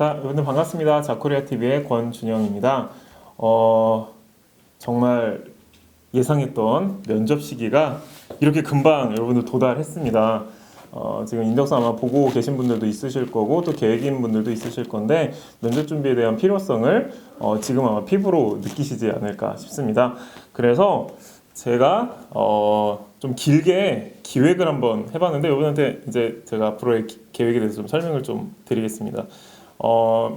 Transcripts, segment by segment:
자, 여러분들 반갑습니다. 자코리아TV의 권준영입니다. 정말 예상했던 면접 시기가 이렇게 금방 여러분들 도달했습니다. 지금 인적서 아마 보고 계신 분들도 있으실 거고 또 계획인 분들도 있으실 건데 면접 준비에 대한 필요성을 지금 아마 피부로 느끼시지 않을까 싶습니다. 그래서 제가 좀 길게 기획을 한번 해봤는데 여러분한테 이제 제가 앞으로의 계획에 대해서 좀 설명을 좀 드리겠습니다.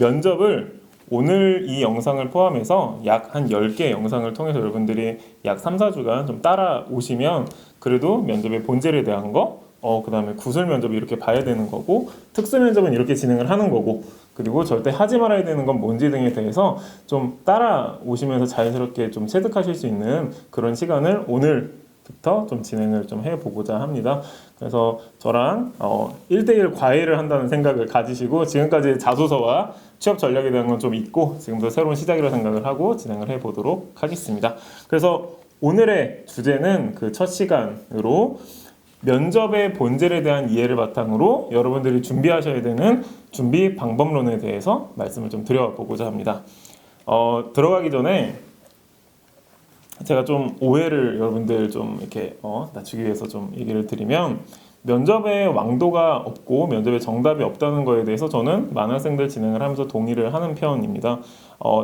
면접을 오늘 이 영상을 포함해서 약 한 10개 영상을 통해서 여러분들이 약 3, 4주간 좀 따라오시면 그래도 면접의 본질에 대한 거, 그 다음에 구술 면접이 이렇게 봐야 되는 거고 특수 면접은 이렇게 진행을 하는 거고 그리고 절대 하지 말아야 되는 건 뭔지 등에 대해서 좀 따라오시면서 자연스럽게 좀 체득하실 수 있는 그런 시간을 오늘부터 좀 진행을 좀 해보고자 합니다. 그래서 저랑 1대1 과외를 한다는 생각을 가지시고 지금까지 자소서와 취업 전략에 대한 건 좀 잊고 지금부터 새로운 시작이라고 생각을 하고 진행을 해보도록 하겠습니다. 그래서 오늘의 주제는 그 첫 시간으로 면접의 본질에 대한 이해를 바탕으로 여러분들이 준비하셔야 되는 준비 방법론에 대해서 말씀을 좀 드려보고자 합니다. 들어가기 전에 제가 좀 오해를 여러분들 좀 이렇게 낮추기 위해서 좀 얘기를 드리면 면접에 왕도가 없고 면접에 정답이 없다는 거에 대해서 저는 많은 학생들 진행을 하면서 동의를 하는 편입니다.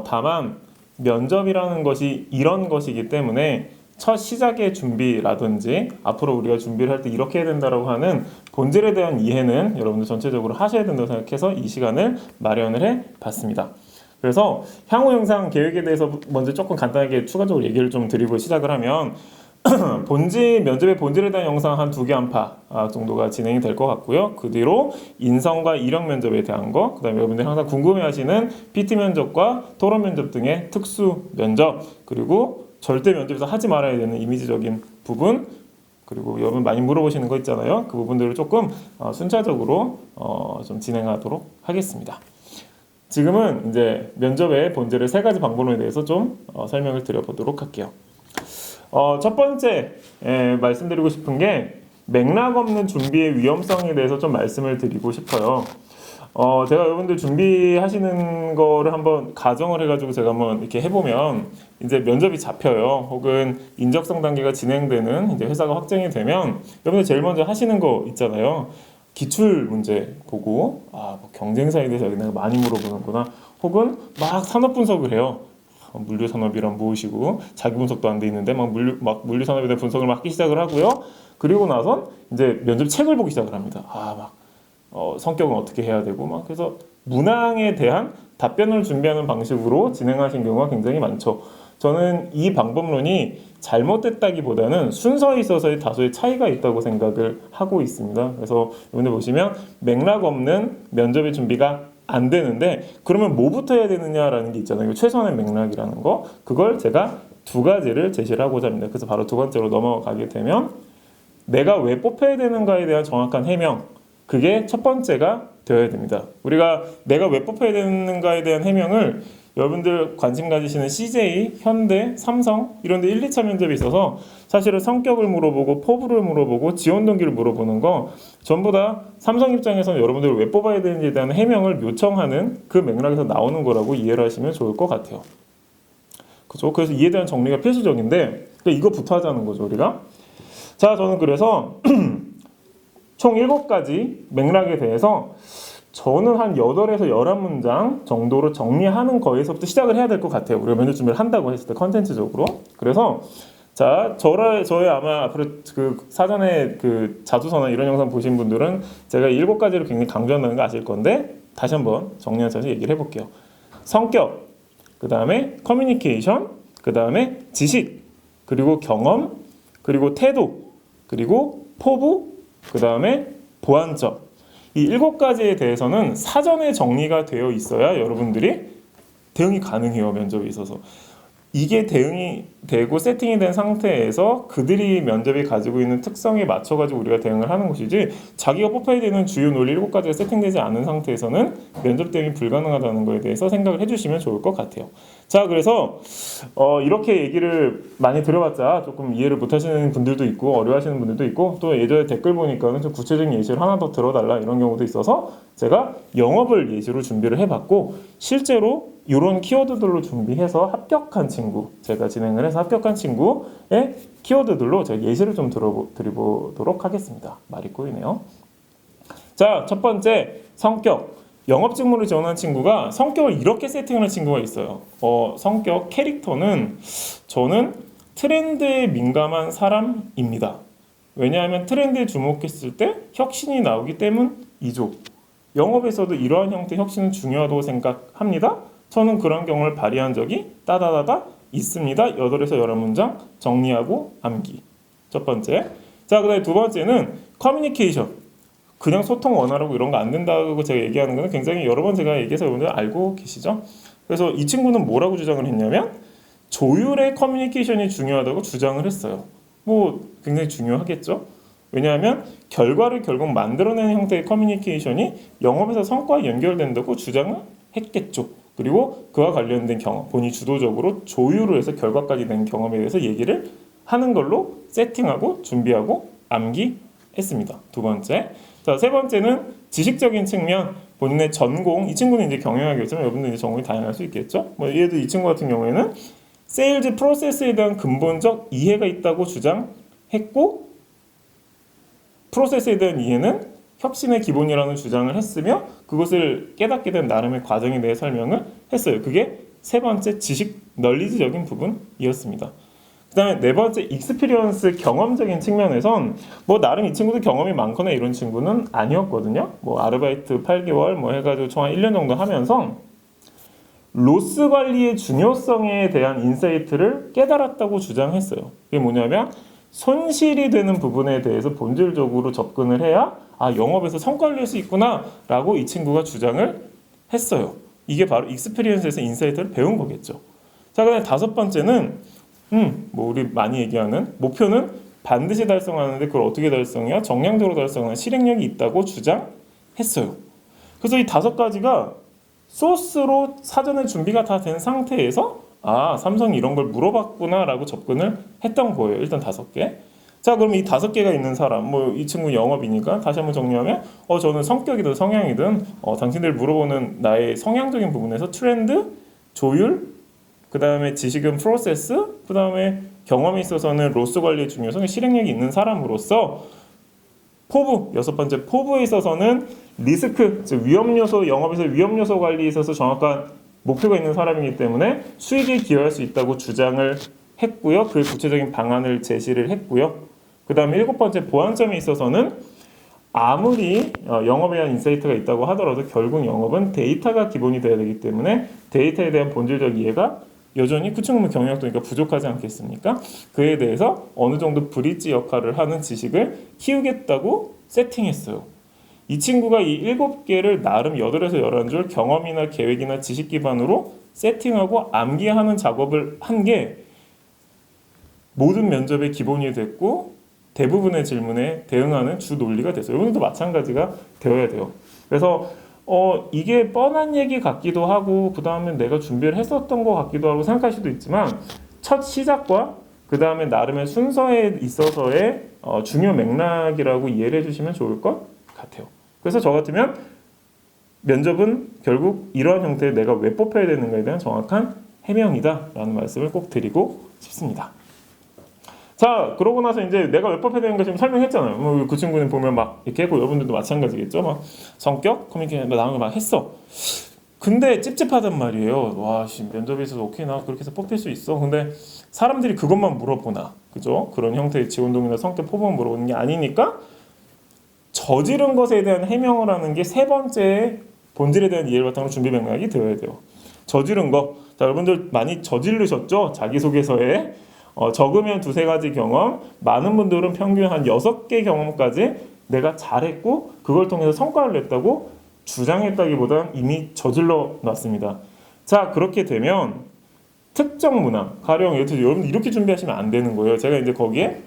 다만 면접이라는 것이 이런 것이기 때문에 첫 시작의 준비라든지 앞으로 우리가 준비를 할 때 이렇게 해야 된다고 하는 본질에 대한 이해는 여러분들 전체적으로 하셔야 된다고 생각해서 이 시간을 마련을 해 봤습니다. 그래서 향후 영상 계획에 대해서 먼저 조금 간단하게 추가적으로 얘기를 좀 드리고 시작을 하면 면접의 본질에 대한 영상 한 2개 안팎 정도가 진행이 될 것 같고요. 그 뒤로 인성과 이력 면접에 대한 거, 그 다음에 여러분들이 항상 궁금해하시는 PT 면접과 토론 면접 등의 특수 면접, 그리고 절대 면접에서 하지 말아야 되는 이미지적인 부분, 그리고 여러분 많이 물어보시는 거 있잖아요. 그 부분들을 조금 순차적으로 좀 진행하도록 하겠습니다. 지금은 이제 면접의 본질의 3가지 방법론에 대해서 좀 설명을 드려보도록 할게요. 첫 번째 말씀드리고 싶은 게 맥락 없는 준비의 위험성에 대해서 좀 말씀을 드리고 싶어요. 제가 여러분들 준비하시는 거를 한번 가정을 해가지고 제가 한번 이렇게 해보면 이제 면접이 잡혀요. 혹은 인적성 단계가 진행되는 이제 회사가 확정이 되면 여러분들 제일 먼저 하시는 거 있잖아요. 기출 문제 보고 뭐 경쟁사에 대해서 내가 많이 물어보는구나. 혹은 막 산업 분석을 해요. 물류 산업이란 무엇이고 자기 분석도 안 돼 있는데 막 물류 산업에 대한 분석을 막 하기 시작을 하고요. 그리고 나선 이제 면접 책을 보기 시작을 합니다. 성격은 어떻게 해야 되고 막 그래서 문항에 대한 답변을 준비하는 방식으로 진행하신 경우가 굉장히 많죠. 저는 이 방법론이 잘못됐다기보다는 순서에 있어서의 다소의 차이가 있다고 생각을 하고 있습니다. 그래서 여러분들 보시면 맥락 없는 면접의 준비가 안 되는데 그러면 뭐부터 해야 되느냐라는 게 있잖아요. 최소한의 맥락이라는 거. 그걸 제가 2가지를 제시를 하고자 합니다. 그래서 바로 2번째로 넘어가게 되면 내가 왜 뽑혀야 되는가에 대한 정확한 해명. 그게 첫 번째가 되어야 됩니다. 우리가 내가 왜 뽑혀야 되는가에 대한 해명을 여러분들 관심 가지시는 CJ, 현대, 삼성 이런 데 1, 2차 면접이 있어서 사실은 성격을 물어보고 포부를 물어보고 지원 동기를 물어보는 거 전부 다 삼성 입장에서는 여러분들을 왜 뽑아야 되는지에 대한 해명을 요청하는 그 맥락에서 나오는 거라고 이해를 하시면 좋을 것 같아요. 그죠? 그래서 이에 대한 정리가 필수적인데 이거부터 하자는 거죠, 우리가. 자, 저는 그래서 총 7가지 맥락에 대해서 저는 한 8에서 11문장 정도로 정리하는 거에서부터 시작을 해야 될 것 같아요. 우리가 면접 준비를 한다고 했을 때 컨텐츠적으로. 그래서 자, 저의 아마 앞으로 그 사전에 그 자소서나 이런 영상 보신 분들은 제가 7가지를 굉장히 강조한다는 거 아실 건데 다시 한번 정리해서 얘기를 해볼게요. 성격, 그 다음에 커뮤니케이션, 그 다음에 지식, 그리고 경험, 그리고 태도, 그리고 포부, 그 다음에 보완점. 이 7가지에 대해서는 사전에 정리가 되어 있어야 여러분들이 대응이 가능해요. 면접에 있어서. 이게 대응이 되고 세팅이 된 상태에서 그들이 면접이 가지고 있는 특성에 맞춰가지고 우리가 대응을 하는 것이지, 자기가 뽑혀야 되는 주요 논리 7가지가 세팅되지 않은 상태에서는 면접 대응이 불가능하다는 거에 대해서 생각을 해주시면 좋을 것 같아요. 자, 그래서 이렇게 얘기를 많이 들어봤자 조금 이해를 못하시는 분들도 있고 어려워하시는 분들도 있고, 또 예전에 댓글 보니까는 좀 구체적인 예시를 하나 더 들어달라 이런 경우도 있어서 제가 영업을 예시로 준비를 해봤고, 실제로 이런 키워드들로 준비해서 합격한 친구, 제가 진행을 해서 합격한 친구의 키워드들로 제가 예시를 좀 드려보도록 하겠습니다. 말이 꼬이네요. 자, 첫 번째, 성격. 영업 직무를 지원한 친구가 성격을 이렇게 세팅하는 친구가 있어요. 성격, 캐릭터는 저는 트렌드에 민감한 사람입니다. 왜냐하면 트렌드에 주목했을 때 혁신이 나오기 때문이죠. 영업에서도 이러한 형태의 혁신은 중요하다고 생각합니다. 저는 그런 경험을 발휘한 적이 따다다다 있습니다. 8에서 11문장 정리하고 암기. 첫 번째. 자, 그 다음에 두 번째는 커뮤니케이션. 그냥 소통 원활하고 이런 거 안 된다고 제가 얘기하는 거는 굉장히 여러 번 제가 얘기해서 여러분들 알고 계시죠? 그래서 이 친구는 뭐라고 주장을 했냐면 조율의 커뮤니케이션이 중요하다고 주장을 했어요. 뭐 굉장히 중요하겠죠? 왜냐하면 결과를 결국 만들어내는 형태의 커뮤니케이션이 영업에서 성과에 연결된다고 주장을 했겠죠. 그리고 그와 관련된 경험, 본인이 주도적으로 조율을 해서 결과까지 낸 경험에 대해서 얘기를 하는 걸로 세팅하고 준비하고 암기했습니다. 두 번째. 자, 세 번째는 지식적인 측면, 본인의 전공. 이 친구는 이제 경영학이었지만 여러분들 이제 전공이 다양할 수 있겠죠. 뭐 얘도 이 친구 같은 경우에는 세일즈 프로세스에 대한 근본적 이해가 있다고 주장했고, 프로세스에 대한 이해는 혁신의 기본이라는 주장을 했으며 그것을 깨닫게 된 나름의 과정에 대해 설명을 했어요. 그게 세 번째 지식 널리지적인 부분이었습니다. 그 다음에 네 번째 익스피리언스, 경험적인 측면에선 뭐 나름 이 친구도 경험이 많거나 이런 친구는 아니었거든요. 뭐 아르바이트 8개월 뭐 해가지고 총 한 1년 정도 하면서 로스 관리의 중요성에 대한 인사이트를 깨달았다고 주장했어요. 이게 뭐냐면 손실이 되는 부분에 대해서 본질적으로 접근을 해야 영업에서 성과를 낼 수 있구나 라고 이 친구가 주장을 했어요. 이게 바로 익스피리언스에서 인사이트를 배운 거겠죠. 자, 그다음에 다섯 번째는 뭐 우리 많이 얘기하는 목표는 반드시 달성하는데 그걸 어떻게 달성해야 정량적으로 달성하는 실행력이 있다고 주장했어요. 그래서 이 5가지가 소스로 사전에 준비가 다 된 상태에서 삼성이 이런 걸 물어봤구나 라고 접근을 했던 거예요. 일단 5개. 자, 그럼 이 5개가 있는 사람, 뭐 이 친구 영업이니까 다시 한번 정리하면 저는 성격이든 성향이든 당신들 물어보는 나의 성향적인 부분에서 트렌드, 조율, 그 다음에 지식은 프로세스, 그 다음에 경험에 있어서는 로스 관리의 중요성에 실행력이 있는 사람으로서 포부, 6번째 포부에 있어서는 리스크, 즉 위험 요소, 영업에서 위험 요소 관리에 있어서 정확한 목표가 있는 사람이기 때문에 수익에 기여할 수 있다고 주장을 했고요. 그 구체적인 방안을 제시를 했고요. 그 다음에 7번째 보완점에 있어서는 아무리 영업에 대한 인사이트가 있다고 하더라도 결국 영업은 데이터가 기본이 돼야 되기 때문에 데이터에 대한 본질적 이해가 여전히 그 친구는 경영학도니까 부족하지 않겠습니까? 그에 대해서 어느 정도 브릿지 역할을 하는 지식을 키우겠다고 세팅했어요. 이 친구가 이 7개를 나름 8에서 11줄 경험이나 계획이나 지식 기반으로 세팅하고 암기하는 작업을 한 게 모든 면접의 기본이 됐고 대부분의 질문에 대응하는 주 논리가 됐어요. 여러분도 마찬가지가 되어야 돼요. 그래서 이게 뻔한 얘기 같기도 하고 그 다음에 내가 준비를 했었던 것 같기도 하고 생각할 수도 있지만 첫 시작과 그 다음에 나름의 순서에 있어서의 중요 맥락이라고 이해를 해주시면 좋을 것 같아요. 그래서 저 같으면 면접은 결국 이러한 형태의 내가 왜 뽑혀야 되는가에 대한 정확한 해명이다 라는 말씀을 꼭 드리고 싶습니다. 자, 그러고 나서 이제 내가 왜 뽑혀야 되는가 지금 설명했잖아요. 뭐 그 친구는 보면 막 이렇게 했고 여러분들도 마찬가지겠죠. 막 성격, 커뮤니케이션 나오는 거 막 했어. 근데 찝찝하단 말이에요. 와, 면접에 있어서 오케이 나 그렇게 해서 뽑힐 수 있어. 근데 사람들이 그것만 물어보나, 그죠? 그런 형태의 지원동이나 성격 포부만 물어보는 게 아니니까 저지른 것에 대한 해명을 하는 게 세 번째 본질에 대한 이해를 바탕으로 준비 맥락이 되어야 돼요. 저지른 거. 자, 여러분들 많이 저지르셨죠? 자기소개서에. 적으면 2-3가지 경험, 많은 분들은 평균 한 6개 경험까지 내가 잘했고 그걸 통해서 성과를 냈다고 주장했다기보다는 이미 저질러 놨습니다. 자, 그렇게 되면 특정 문항, 가령 예를 들어 여러분 이렇게 준비하시면 안 되는 거예요. 제가 이제 거기에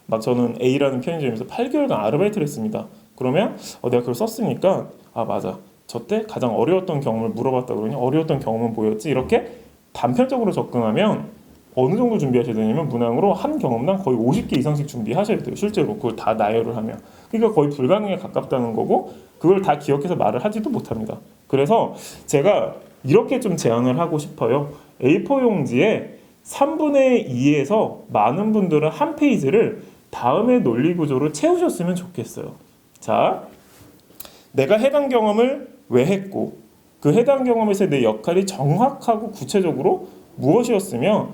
막 저는 A라는 편의점에서 8개월간 아르바이트를 했습니다. 그러면 내가 그걸 썼으니까 맞아. 저 때 가장 어려웠던 경험을 물어봤다 그러니 어려웠던 경험은 뭐였지? 이렇게 단편적으로 접근하면 어느 정도 준비하셔야 되냐면 문항으로 한 경험당 거의 50개 이상씩 준비하셔야 돼요. 실제로 그걸 다 나열을 하면. 그러니까 거의 불가능에 가깝다는 거고 그걸 다 기억해서 말을 하지도 못합니다. 그래서 제가 이렇게 좀 제안을 하고 싶어요. A4 용지에 3분의 2에서 많은 분들은 한 페이지를 다음의 논리 구조로 채우셨으면 좋겠어요. 자, 내가 해당 경험을 왜 했고 그 해당 경험에서 내 역할이 정확하고 구체적으로 무엇이었으며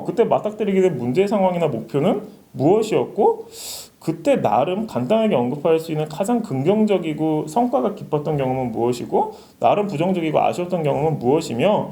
그때 맞닥뜨리게 된 문제 상황이나 목표는 무엇이었고 그때 나름 간단하게 언급할 수 있는 가장 긍정적이고 성과가 깊었던 경험은 무엇이고 나름 부정적이고 아쉬웠던 경험은 무엇이며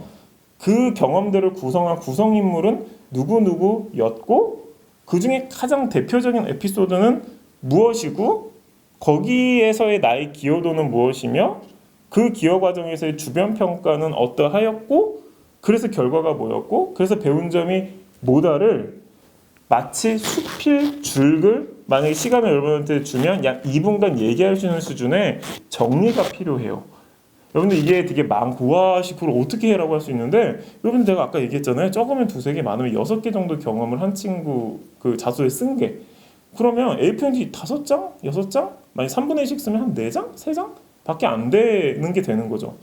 그 경험들을 구성한 구성인물은 누구누구였고 그 중에 가장 대표적인 에피소드는 무엇이고 거기에서의 나의 기여도는 무엇이며 그 기여 과정에서의 주변 평가는 어떠하였고 그래서 결과가 뭐였고 그래서 배운 점이 뭐다를 마치 수필 줄글 만약에 시간을 여러분한테 주면 약 2분간 얘기할 수 있는 수준의 정리가 필요해요. 여러분들 이게 되게 많고 와 그걸 어떻게 해라고 할 수 있는데 여러분 내가 아까 얘기했잖아요. 적으면 2-3개 많으면 6개 정도 경험을 한 친구 그 자소에 쓴 게 그러면 A4용지 5장? 6장? 만약 3분의 1씩 쓰면 한 4장? 3장? 밖에 안 되는 게 되는 거죠.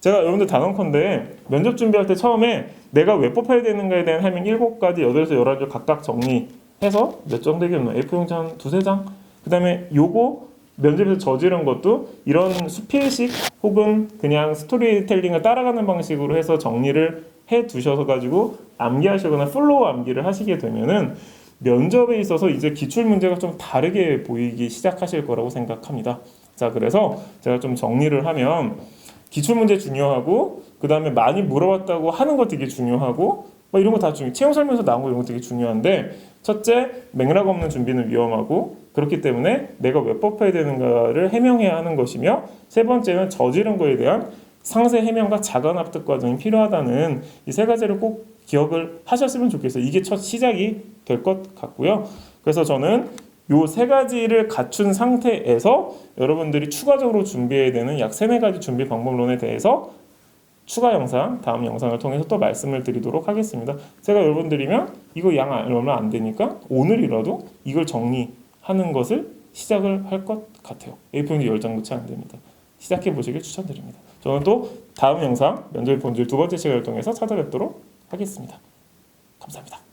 제가 여러분들 단언컨대 면접 준비할 때 처음에 내가 왜 뽑혀야 되는가에 대한 해명 7가지, 8에서 11줄 각각 정리해서 몇 장 되겠노? A4용지 한 2-3장? 그 다음에 요거 면접에서 저지른 것도 이런 수필식 혹은 그냥 스토리텔링을 따라가는 방식으로 해서 정리를 해 두셔서 가지고 암기하시거나 플로우 암기를 하시게 되면은 면접에 있어서 이제 기출 문제가 좀 다르게 보이기 시작하실 거라고 생각합니다. 자, 그래서 제가 좀 정리를 하면 기출 문제 중요하고 그 다음에 많이 물어봤다고 하는 거 되게 중요하고 이런 거 다 중요해. 채용 설명서 나온 거 이런 거 되게 중요한데 첫째, 맥락 없는 준비는 위험하고 그렇기 때문에 내가 왜 뽑혀야 되는가를 해명해야 하는 것이며 세 번째는 저지른 거에 대한 상세 해명과 자간 납득 과정이 필요하다는 이 3가지를 꼭 기억을 하셨으면 좋겠어요. 이게 첫 시작이 될 것 같고요. 그래서 저는 요 3가지를 갖춘 상태에서 여러분들이 추가적으로 준비해야 되는 약 3-4가지 준비 방법론에 대해서 추가 영상, 다음 영상을 통해서 또 말씀을 드리도록 하겠습니다. 제가 여러분들이면 이거 양 얼마 안 되니까 오늘이라도 이걸 정리하는 것을 시작을 할 것 같아요. A4용지 10장도 채 안 됩니다. 시작해 보시길 추천드립니다. 저는 또 다음 영상, 면접의 본질 2번째 시간을 통해서 찾아뵙도록 하겠습니다. 감사합니다.